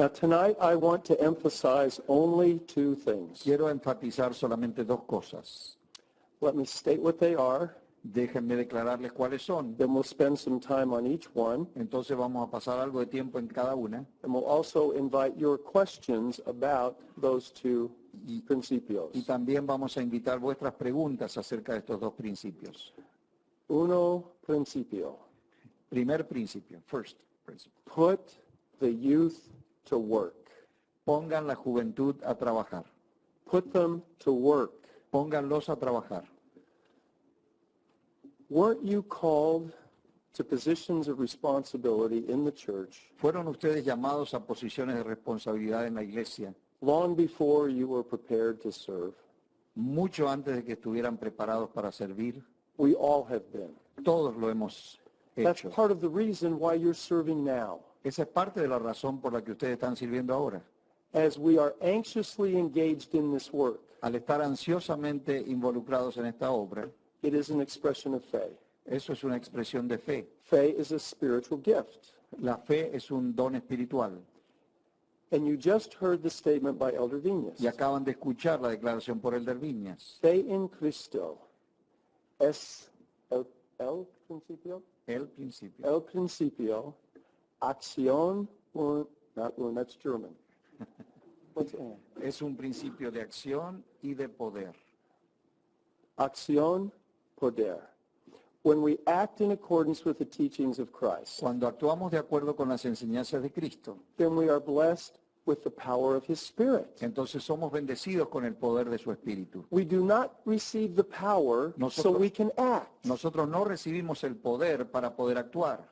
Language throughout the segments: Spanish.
Now tonight I want to emphasize only two things. Quiero enfatizar solamente dos cosas. Let me state what they are, Déjenme declararles cuáles son. then we'll spend some time on each one, Entonces vamos a pasar algo de tiempo en cada una. and we'll also invite your questions about those two principios. Y también vamos a invitar vuestras preguntas acerca de estos dos principios. Uno principio. Primer principio, first principle. Put the youth to work. Pongan la juventud a trabajar. Put them to work. Pónganlos a trabajar. Weren't you called to positions of responsibility in the church ¿Fueron ustedes llamados a posiciones de responsabilidad en la iglesia long before you were prepared to serve? mucho antes de que estuvieran preparados para servir? We all have been. Todos lo hemos That's hecho. part of the reason why you're serving now. Esa es parte de la razón por la que ustedes están sirviendo ahora. As we are anxiously engaged in this work, Al estar ansiosamente involucrados en esta obra, it is an expression of faith. eso es una expresión de fe. Faith is a spiritual gift. La fe es un don espiritual. And you just heard the statement by Élder Viñas. Y acaban de escuchar la declaración por Élder Viñas. Fe en Cristo es el principio. El principio. El principio, acción, that's German. What's that? Es un principio de acción y de poder. Acción, poder. When we act in accordance with the teachings of Christ, Cuando actuamos de acuerdo con las enseñanzas de Cristo, then we are blessed with the power of His Spirit. entonces somos bendecidos con el poder de su Espíritu. We do not receive the power so we can act. Nosotros no recibimos el poder para poder actuar.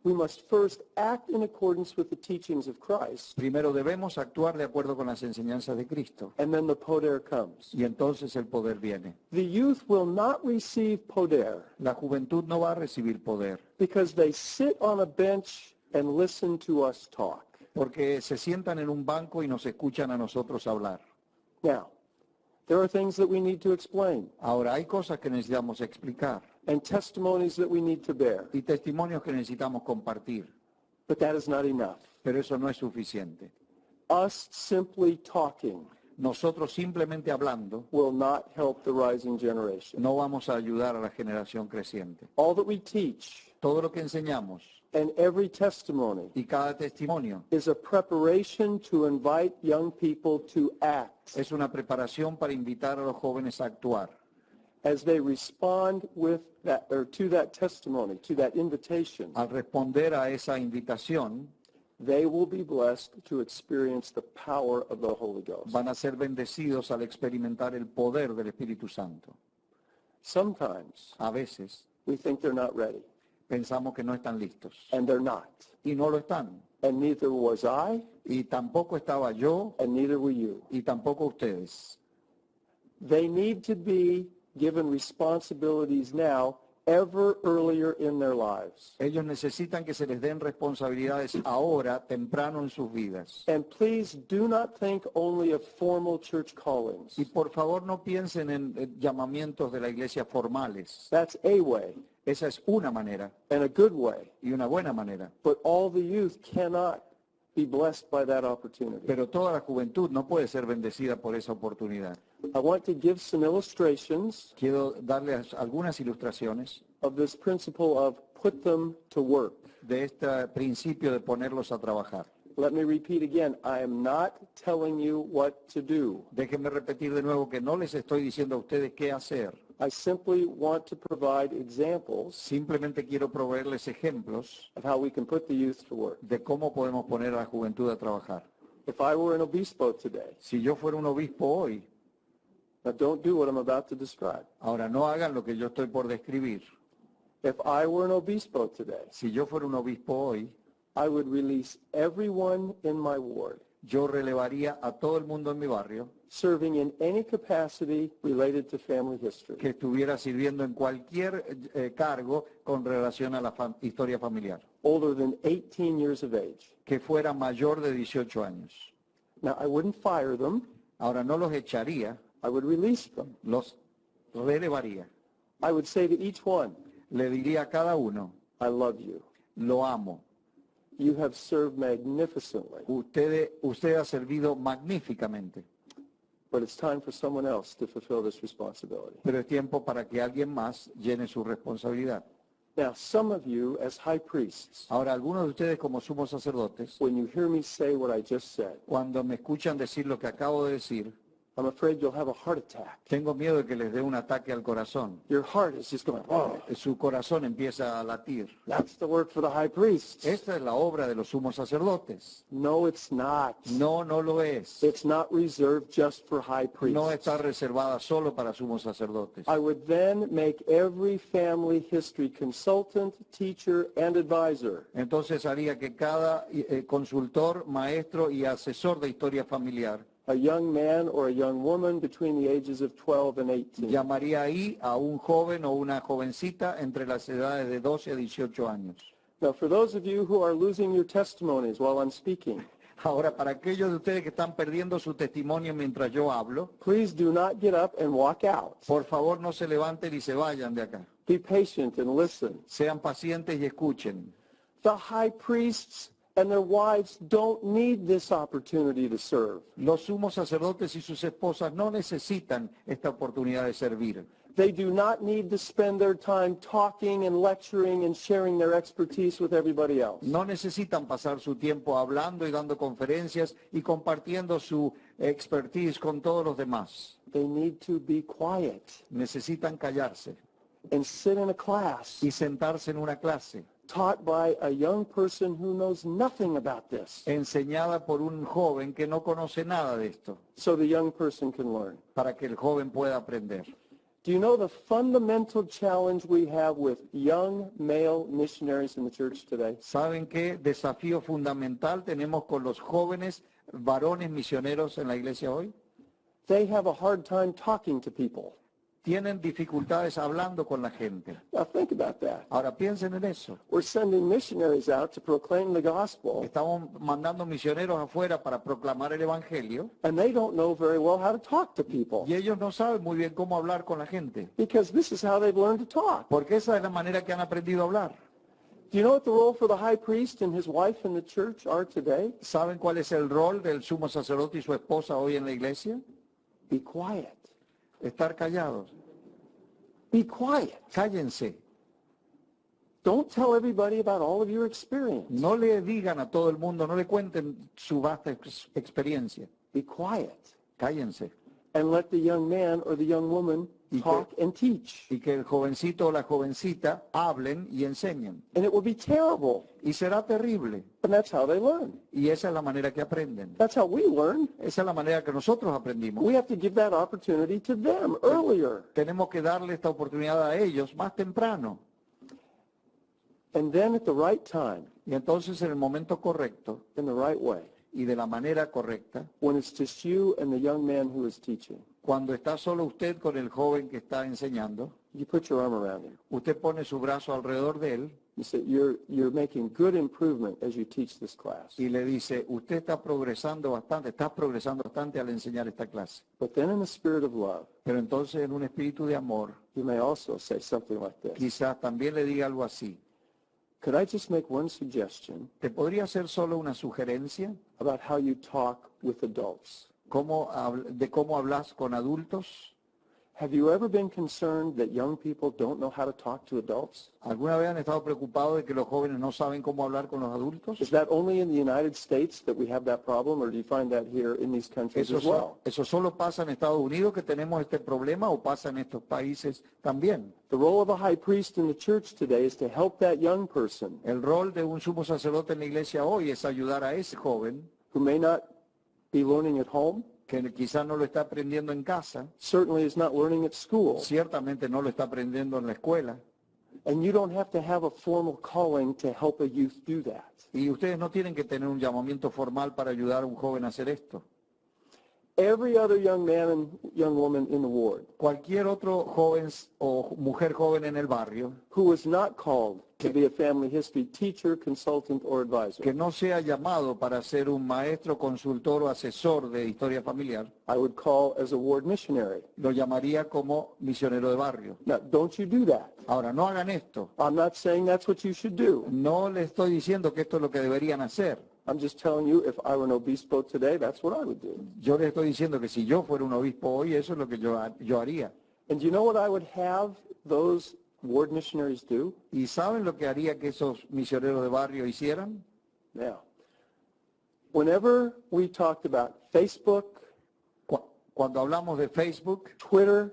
We must first act in accordance with the teachings of Christ, Primero debemos actuar de acuerdo con las enseñanzas de Cristo. and then the poder comes. Y entonces el poder viene. The youth will not receive poder La juventud no va a recibir poder because they sit on a bench and listen to us talk. porque se sientan en un banco y nos escuchan a nosotros hablar. Now, there are things that we need to explain Ahora, hay cosas que necesitamos explicar and testimonies that we need to bear, y testimonios que necesitamos compartir, but that is not enough. pero eso no es suficiente. Us simply talking Nosotros simplemente hablando will not help the rising generation. no vamos a ayudar a la generación creciente. All that we teach Todo lo que enseñamos and every testimony y cada testimonio is a preparation to invite young people to act es una preparación para invitar a los jóvenes a actuar. as they respond with that or to that testimony, to that invitation. Al responder a esa invitación, They will be blessed to experience the power of the Holy Ghost. van a ser bendecidos al experimentar el poder del Espíritu Santo. Sometimes A veces we think they're not ready, pensamos que no están listos and they're not. y no lo están. And neither was I, Y tampoco estaba yo and neither were you. y tampoco ustedes. They need to be given responsibilities now ever earlier in their lives. Ellos necesitan que se les den responsabilidades ahora, temprano en sus vidas. And please do not think only of formal church callings. Y por favor no piensen en llamamientos de la iglesia formales. That's a way Esa es una manera and a good way. y una buena manera. But all the youth cannot be blessed by that opportunity. Pero toda la juventud no puede ser bendecida por esa oportunidad. I want to give some illustrations Quiero darles algunas ilustraciones of this principle of put them to work. de este principio de ponerlos a trabajar. Let me repeat again. I am not telling you what to do. Déjenme repetir de nuevo que no les estoy diciendo a ustedes qué hacer. I simply want to provide examples Simplemente quiero proveerles ejemplos of how we can put the youth to work. de cómo podemos poner a la juventud a trabajar. If I were an obispo today, Si yo fuera un obispo hoy, now don't do what I'm about to describe. ahora no hagan lo que yo estoy por describir. If I were an obispo today, Si yo fuera un obispo hoy, I would release everyone in my ward yo relevaría a todo el mundo en mi barrio serving in any capacity related to family history. que estuviera sirviendo en cualquier cargo con relación a la historia familiar, Older than 18 years of age. que fuera mayor de 18 años. Now, I wouldn't fire them. Ahora no los echaría, I would release them. los relevaría. I would say to each one, Le diría a cada uno, I love you. lo amo. You have served magnificently. Usted ha servido magníficamente. But it's time for someone else to fulfill this responsibility. Pero es tiempo para que alguien más llene su responsabilidad. Now, some of you as high priests, Ahora, algunos de ustedes como sumos sacerdotes, when you hear me say what I just said, cuando me escuchan decir lo que acabo de decir, I'm afraid you'll have a heart attack. tengo miedo de que les dé un ataque al corazón. Your heart is just going, oh, Su corazón empieza a latir. that's the work for the high priests. Esta es la obra de los sumos sacerdotes. No, it's not. No, no lo es. It's not reserved just for high priests. No está reservada solo para sumos sacerdotes. I would then make every family history consultant, teacher, and advisor Entonces haría que cada consultor, maestro y asesor de historia familiar a young man or a young woman between the ages of 12 and 18. llamaría ahí a un joven o una jovencita entre las edades de 12 a 18 años. Now, for those of you who are losing your testimonies while I'm speaking, Ahora, para aquellos de ustedes que están perdiendo su testimonio mientras yo hablo, please do not get up and walk out. por favor no se levanten y se vayan de acá. Be patient and listen. Sean pacientes y escuchen. The high priests and their wives don't need this opportunity to serve. Los sumos sacerdotes y sus esposas no necesitan esta oportunidad de servir. They do not need to spend their time talking and lecturing and sharing their expertise with everybody else. No necesitan pasar su tiempo hablando y dando conferencias y compartiendo su expertise con todos los demás. They need to be quiet Necesitan callarse and sit in a class y sentarse en una clase taught by a young person who knows nothing about this, enseñada por un joven que no conoce nada de esto, so the young person can learn. para que el joven pueda aprender. Do you know the fundamental challenge we have with young male missionaries in the church today? ¿Saben qué desafío fundamental tenemos con los jóvenes varones misioneros en la iglesia hoy? They have a hard time talking to people. Tienen dificultades hablando con la gente. Now think about that. Ahora piensen en eso. We're sending missionaries out to proclaim the gospel, Estamos mandando misioneros afuera para proclamar el evangelio and they don't know very well how to talk to people y ellos no saben muy bien cómo hablar con la gente, because this is how they've learned to talk. porque esa es la manera que han aprendido a hablar. Do you know what the role for the high priest and his wife in the church are today? ¿Saben cuál es el rol del sumo sacerdote y su esposa hoy en la iglesia? Be quiet. Estar callados. Be quiet. Cállense. Don't tell everybody about all of your experience. No le digan a todo el mundo, no le cuenten su vasta experiencia. Be quiet. Cállense. And let the young man or the young woman talk and teach. Y que el jovencito o la jovencita hablen y enseñen. And it will be terrible. Y será terrible. And that's how they learn. Y esa es la manera que aprenden. That's how we learn. Esa es la manera que nosotros aprendimos. We have to give that opportunity to them earlier. Tenemos que darle esta oportunidad a ellos más temprano. And then at the right time, Y entonces en el momento correcto in the right way, y de la manera correcta, when it's just you and the young man who is teaching, cuando está solo usted con el joven que está enseñando, you put your arm around him. usted pone su brazo alrededor de él You say, you're making good improvement as you teach this class. y le dice, usted está progresando bastante al enseñar esta clase. But then in the spirit of love, Pero entonces en un espíritu de amor, you may also say something like this. quizás también le diga algo así. Could I just make one suggestion ¿Te podría hacer solo una sugerencia about how you talk with adults? de cómo hablas con adultos? Have you ever been concerned that young people don't know how to talk to adults? ¿Alguna vez han estado preocupados de que los jóvenes no saben cómo hablar con los adultos? Is that only in the United States that we have that problem, or do you find that here in these countries as well? ¿Eso solo pasa en Estados Unidos que tenemos este problema o pasa en estos países también? The role of a high priest in the church today is to help that young person El rol de un sumo sacerdote en la iglesia hoy es ayudar a ese joven who may not be learning at home, que quizás no lo está aprendiendo en casa, certainly is not learning at school, ciertamente no lo está aprendiendo en la escuela, and you don't have to have a formal calling to help a youth do that. y ustedes no tienen que tener un llamamiento formal para ayudar a un joven a hacer esto. every other young man and young woman in the ward Cualquier otro joven o mujer joven en el barrio who was not called to be a family history teacher, consultant, or advisor, que no sea llamado para ser un maestro, consultor o asesor de historia familiar, I would call as a ward missionary. lo llamaría como misionero de barrio. Now, don't you do that. Ahora, no hagan esto. I'm not saying that's what you should do. No le estoy diciendo que esto es lo que deberían hacer. I'm just telling you, if I were an obispo today, that's what I would do. Yo les estoy diciendo que si yo fuera un obispo hoy, eso es lo que yo haría. And do you know what I would have those ward missionaries do? ¿Y saben lo que haría que esos misioneros de barrio hicieran? Now, whenever we talked about Facebook, Cuando hablamos de Facebook, Twitter,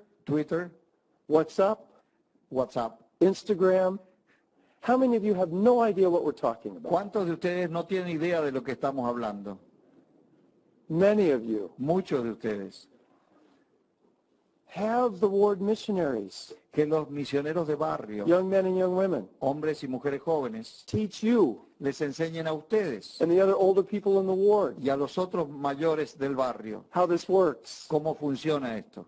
WhatsApp, Instagram, how many of you have no idea what we're talking about? ¿cuántos de ustedes no tienen idea de lo que estamos hablando? Many of you. Muchos de ustedes. Have the ward missionaries, Que los misioneros de barrio, young men and young women, hombres y mujeres jóvenes, teach you les enseñen a ustedes and the other older people in the ward y a los otros mayores del barrio how this works. cómo funciona esto.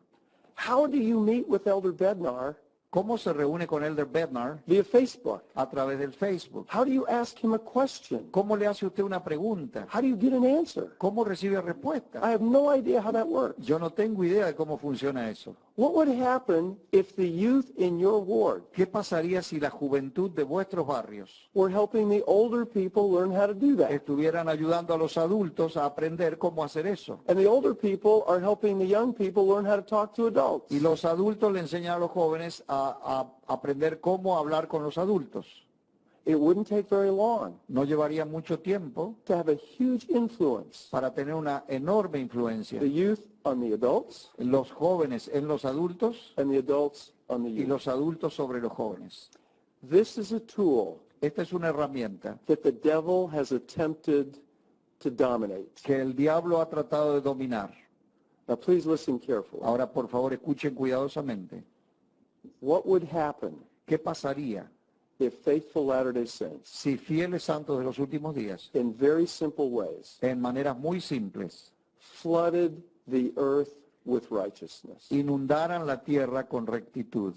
How do you meet with Élder Bednar ¿Cómo se reúne con Élder Bednar? via Facebook? A través del Facebook. How do you ask him a question? ¿Cómo le hace usted una pregunta? How do you get an answer? ¿Cómo recibe respuesta? I have no idea how that works. Yo no tengo idea de cómo funciona eso. What would happen if the youth in your ward ¿Qué pasaría si la juventud de vuestros barrios were helping the older people learn how to do that? estuvieran ayudando a los adultos a aprender cómo hacer eso? And the older people are helping the young people learn how to talk to adults. Y los adultos le enseñan a los jóvenes a aprender cómo hablar con los adultos. It wouldn't take very long No llevaría mucho tiempo to have a huge influence. para tener una enorme influencia. The youth on the adults Los jóvenes en los adultos and the adults on the y youth. los adultos sobre los jóvenes. This is a tool Esta es una herramienta that the devil has attempted to dominate. que el diablo ha tratado de dominar. Now please listen carefully. Ahora, por favor, escuchen cuidadosamente. What would happen ¿Qué pasaría if faithful Latter-day Saints, si fieles santos de los últimos días, in very simple ways, en maneras muy simples, flooded the earth with righteousness inundaran la tierra con rectitud,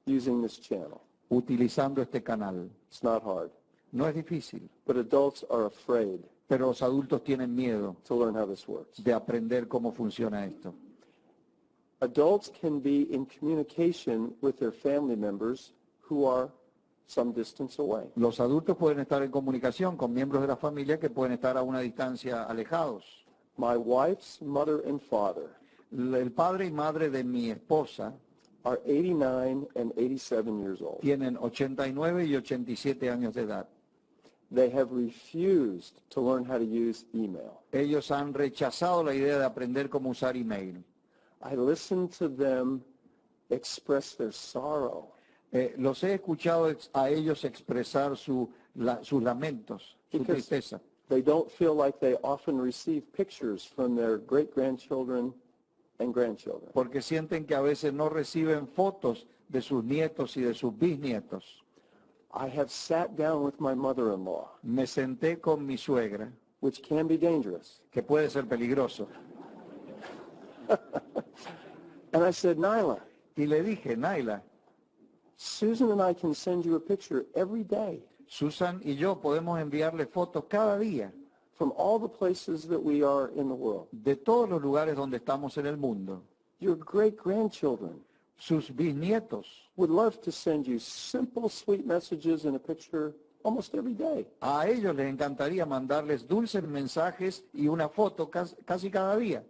using this channel? utilizando este canal? It's not hard. No es difícil, But adults are afraid pero los adultos tienen miedo to learn how this works. de aprender cómo funciona esto. Adults can be in communication with their family members who are some distance away. Los adultos pueden estar en comunicación con miembros de la familia que pueden estar a una distancia alejados. My wife's mother and father El padre y madre de mi esposa are 89 and 87 years old. tienen 89 y 87 años de edad. They have refused to learn how to use email. Ellos han rechazado la idea de aprender cómo usar email. I listen to them express their sorrow Los he escuchado a ellos expresar sus lamentos, su because tristeza, they don't feel like they often receive pictures from their great-grandchildren and grandchildren. porque sienten que a veces no reciben fotos de sus nietos y de sus bisnietos. I have sat down with my mother-in-law, Me senté con mi suegra, which can be dangerous, que puede ser peligroso, and I said, Nyla, y le dije, Naila, Susan and I can send you a picture every day Susan y yo podemos enviarle fotos cada día from all the places that we are in the world. de todos los lugares donde estamos en el mundo. Your great-grandchildren Sus bisnietos would love to send you simple, sweet messages and a picture almost every day. a ellos les encantaría mandarles dulces mensajes y una foto casi cada día.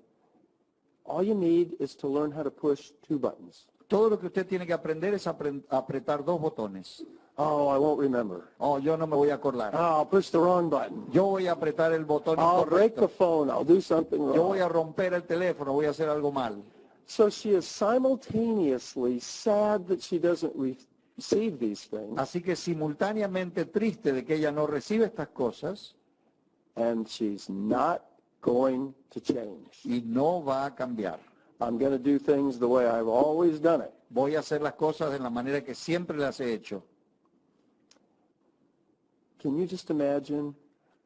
All you need is to learn how to push 2 buttons. Todo lo que usted tiene que aprender es apretar 2 botones. Oh, I won't remember. Oh, yo no me voy a acordar. Oh, I'll push the wrong button. Yo voy a apretar el botón I'll break the incorrecto. phone. I'll do something Yo voy wrong. a romper el teléfono, voy a hacer algo mal. So she is simultaneously sad that she doesn't receive these things, Así que simultáneamente triste de que ella no recibe estas cosas and she's not going to change. y no va a cambiar. I'm going to do things the way I've always done it. Voy a hacer las cosas de la manera que siempre las he hecho. Can you just imagine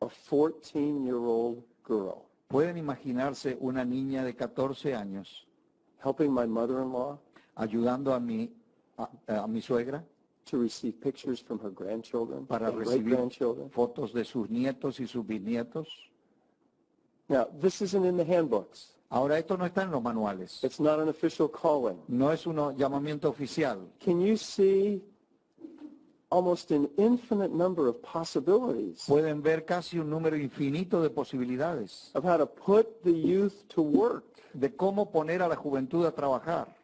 a 14-year-old girl ¿Pueden imaginarse una niña de 14 años helping my mother-in-law ayudando a mi suegra to receive pictures from her grandchildren para and recibir great-grandchildren? fotos de sus nietos y sus bisnietos? Now, this isn't in the handbooks. Ahora, esto no está en los manuales. It's not an official calling. No es un llamamiento oficial. Can you see almost an infinite number of possibilities Pueden ver casi un número infinito de posibilidades of how to put the youth to work? de cómo poner a la juventud a trabajar.